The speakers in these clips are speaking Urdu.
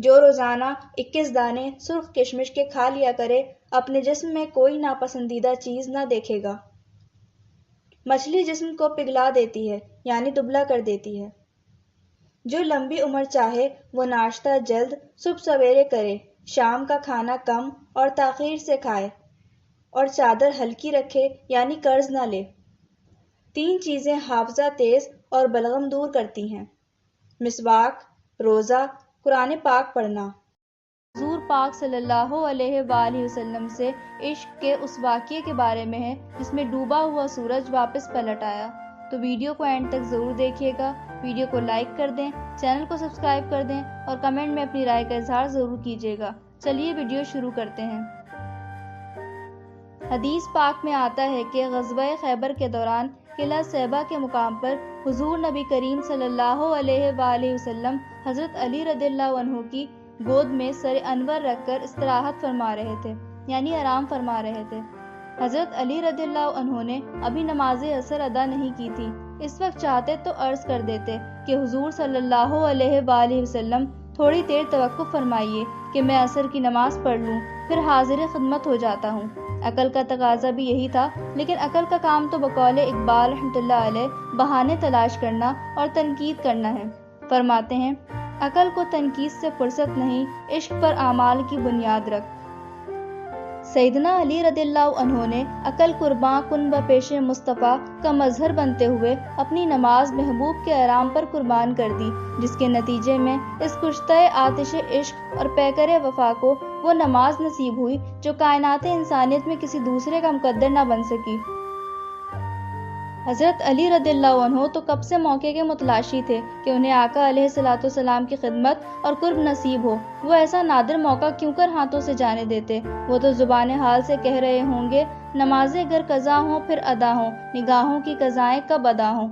جو روزانہ 21 دانے سرخ کشمش کے کھا لیا کرے اپنے جسم میں کوئی ناپسندیدہ چیز نہ دیکھے گا۔ مچھلی جسم کو پگھلا دیتی ہے یعنی دبلا کر دیتی ہے۔ جو لمبی عمر چاہے وہ ناشتہ جلد صبح سویرے کرے، شام کا کھانا کم اور تاخیر سے کھائے، اور چادر ہلکی رکھے یعنی قرض نہ لے۔ 3 چیزیں حافظہ تیز اور بلغم دور کرتی ہیں: مسواک، روزہ، قرآن پاک پڑھنا۔ حضور پاک صلی اللہ علیہ وآلہ وسلم سے عشق کے اس واقعے کے بارے میں ہے جس میں ڈوبا ہوا سورج واپس پلٹ آیا۔ تو ویڈیو کو اینڈ تک ضرور دیکھیے گا، ویڈیو کو لائک کر دیں، چینل کو سبسکرائب کر دیں اور کمنٹ میں اپنی رائے کا اظہار ضرور کیجیے گا۔ چلیے ویڈیو شروع کرتے ہیں۔ حدیث پاک میں آتا ہے کہ غزوہ خیبر کے دوران قلعہ صیبہ کے مقام پر حضور نبی کریم صلی اللہ علیہ وآلہ وسلم حضرت علی رضی اللہ عنہ کی گود میں سر انور رکھ کر استراحت فرما رہے تھے، یعنی آرام فرما رہے تھے۔ حضرت علی رضی اللہ عنہ نے ابھی نماز عصر ادا نہیں کی تھی۔ اس وقت چاہتے تو عرض کر دیتے کہ حضور صلی اللہ علیہ وآلہ وسلم تھوڑی دیر توقف فرمائیے کہ میں عصر کی نماز پڑھ لوں، پھر حاضر خدمت ہو جاتا ہوں۔ عقل کا تقاضا بھی یہی تھا، لیکن عقل کا کام تو بقول اقبال رحمۃ اللہ علیہ بہانے تلاش کرنا اور تنقید کرنا ہے۔ فرماتے ہیں، عقل کو تنقید سے فرصت نہیں، عشق پر اعمال کی بنیاد رکھ۔ سیدنا علی رضی اللہ عنہ نے عقل قرباں کن بپیش مصطفیٰ کا مظہر بنتے ہوئے اپنی نماز محبوب کے آرام پر قربان کر دی، جس کے نتیجے میں اس کشتہ آتش عشق اور پیکر وفا کو وہ نماز نصیب ہوئی جو کائنات انسانیت میں کسی دوسرے کا مقدر نہ بن سکی۔ حضرت علی رضی اللہ عنہ تو کب سے موقع کے متلاشی تھے کہ انہیں آقا علیہ الصلوۃ والسلام کی خدمت اور قرب نصیب ہو۔ وہ ایسا نادر موقع کیوں کر ہاتھوں سے جانے دیتے؟ وہ تو زبان حال سے کہہ رہے ہوں گے، نمازیں گر قضا ہوں پھر ادا ہوں، نگاہوں کی قضائیں کب ادا ہوں۔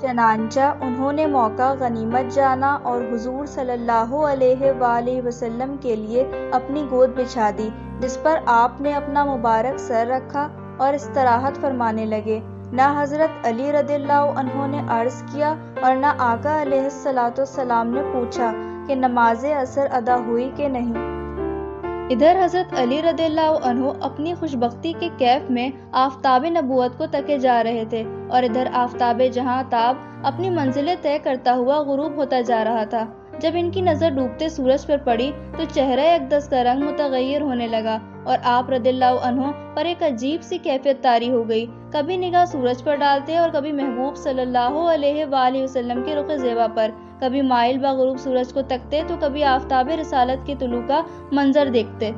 چنانچہ انہوں نے موقع غنیمت جانا اور حضور صلی اللہ علیہ وآلہ وسلم کے لیے اپنی گود بچھا دی، جس پر آپ نے اپنا مبارک سر رکھا اور استراحت فرمانے لگے۔ نہ حضرت علی رضی اللہ عنہ نے عرض کیا اور نہ آقا علیہ الصلوۃ والسلام نے پوچھا کہ نماز عصر ادا ہوئی کہ نہیں۔ ادھر حضرت علی رضی اللہ عنہ اپنی خوشبختی کے کیف میں آفتاب نبوت کو تکے جا رہے تھے، اور ادھر آفتاب جہاں تاب اپنی منزلیں طے کرتا ہوا غروب ہوتا جا رہا تھا۔ جب ان کی نظر ڈوبتے سورج پر پڑی تو چہرہ اقدس کا رنگ متغیر ہونے لگا اور آپ رضی اللہ عنہ پر ایک عجیب سی کیفیت طاری ہو گئی۔ کبھی نگاہ سورج پر ڈالتے اور کبھی محبوب صلی اللہ علیہ وآلہ وسلم کے رخ زیبا پر، کبھی مائل بغروب سورج کو تکتے تو کبھی آفتاب رسالت کے طلوع کا منظر دیکھتے۔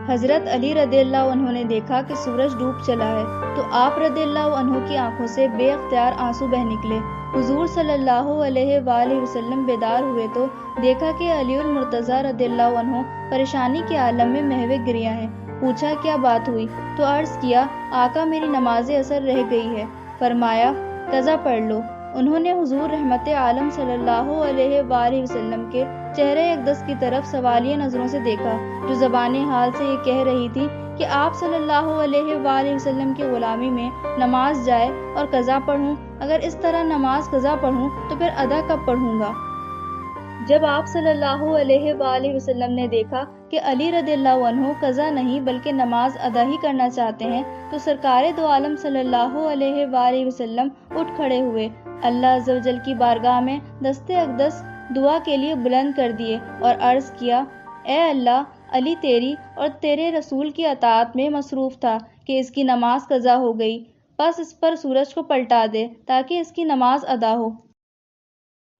حضرت علی رضی اللہ عنہ نے دیکھا کہ سورج ڈوب چلا ہے تو آپ رضی اللہ عنہ کی آنکھوں سے بے اختیار آنسو بہہ نکلے۔ حضور صلی اللہ علیہ وآلہ وسلم بیدار ہوئے تو دیکھا کہ علی المرتضیٰ رضی اللہ عنہ پریشانی کے عالم میں محو گریہ ہیں۔ پوچھا کیا بات ہوئی تو عرض کیا، آقا میری نماز عصر رہ گئی ہے۔ فرمایا قضا پڑھ لو۔ انہوں نے حضور رحمت عالم صلی اللہ علیہ وآلہ وسلم کے چہرے اقدس کی طرف سوالیہ نظروں سے دیکھا، جو زبان حال سے یہ کہہ رہی تھی کہ آپ صلی اللہ علیہ وآلہ وسلم کی غلامی میں نماز جائے اور قضا پڑھوں۔ اگر اس طرح نماز قضا پڑھوں تو پھر ادا کب پڑھوں گا؟ جب آپ صلی اللہ علیہ وآلہ وسلم نے دیکھا کہ علی رضی اللہ عنہ قضا نہیں بلکہ نماز ادا ہی کرنا چاہتے ہیں تو سرکار دو عالم صلی اللہ علیہ وآلہ وسلم اٹھ کھڑے ہوئے، اللہ عز و جل کی بارگاہ میں دست اقدس دعا کے لیے بلند کر دیے اور عرض کیا، اے اللہ، علی تیری اور تیرے رسول کی اطاعت میں مصروف تھا کہ اس کی نماز قضا ہو گئی، بس اس پر سورج کو پلٹا دے تاکہ اس کی نماز ادا ہو۔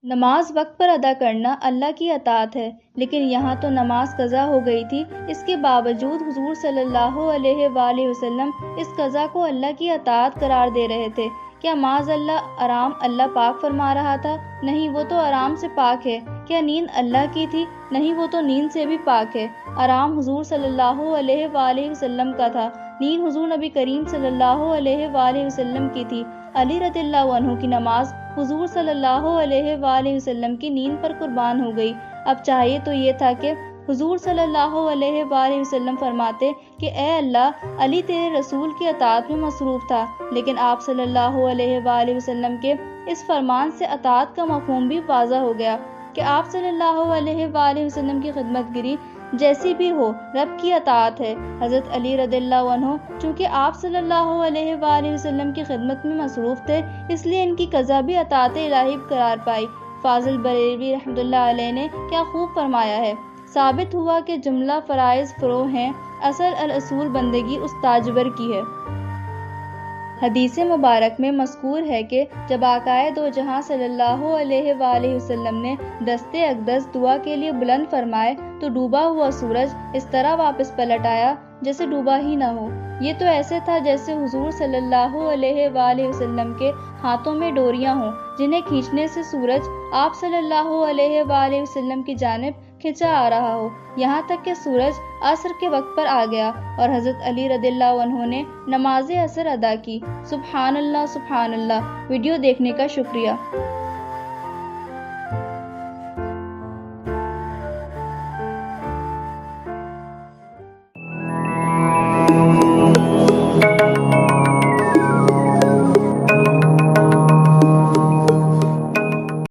نماز وقت پر ادا کرنا اللہ کی اطاعت ہے، لیکن یہاں تو نماز قضا ہو گئی تھی، اس کے باوجود حضور صلی اللہ علیہ وآلہ وسلم اس قضا کو اللہ کی اطاعت قرار دے رہے تھے۔ کیا معاذ اللہ آرام اللہ پاک فرما رہا تھا؟ نہیں، وہ تو آرام سے پاک ہے۔ کیا نیند اللہ کی تھی؟ نہیں، وہ تو نیند سے بھی پاک ہے۔ آرام حضور صلی اللہ علیہ وآلہ وسلم کا تھا، نیند حضور نبی کریم صلی اللہ علیہ وآلہ وسلم کی تھی۔ علی رضی اللہ عنہ کی نماز حضور صلی اللہ علیہ وآلہ وسلم کی نیند پر قربان ہو گئی۔ اب چاہیے تو یہ تھا کہ حضور صلی اللہ علیہ وآلہ وسلم فرماتے کہ اے اللہ، علی تیرے رسول کی اطاعت میں مصروف تھا، لیکن آپ صلی اللہ علیہ وآلہ وسلم کے اس فرمان سے اطاعت کا مفہوم بھی واضح ہو گیا۔ کہ آپ صلی اللہ علیہ وآلہ وسلم کی خدمت گری جیسی بھی ہو رب کی اطاعت ہے۔ حضرت علی رضی اللہ عنہ چونکہ آپ صلی اللہ علیہ وآلہ وسلم کی خدمت میں مصروف تھے، اس لیے ان کی قضا بھی اطاعت الہی قرار پائی۔ فاضل بریلوی رحمۃ اللہ علیہ نے کیا خوب فرمایا ہے، ثابت ہوا کہ جملہ فرائض فرو ہیں، اصل الاصول بندگی اس تاجور کی ہے۔ حدیث مبارک میں مذکور ہے کہ جب آقائے دو جہاں صلی اللہ علیہ وآلہ وسلم نے دستے اقدس دعا کے لیے بلند فرمائے تو ڈوبا ہوا سورج اس طرح واپس پلٹ آیا جیسے ڈوبا ہی نہ ہو۔ یہ تو ایسے تھا جیسے حضور صلی اللہ علیہ وآلہ وسلم کے ہاتھوں میں ڈوریاں ہوں، جنہیں کھینچنے سے سورج آپ صلی اللہ علیہ وآلہ وسلم کی جانب کھینچا آ رہا ہو، یہاں تک کہ سورج عصر کے وقت پر آ گیا اور حضرت علی رضی اللہ عنہ نے نماز عصر ادا کی۔ سبحان اللہ سبحان اللہ۔ ویڈیو دیکھنے کا شکریہ۔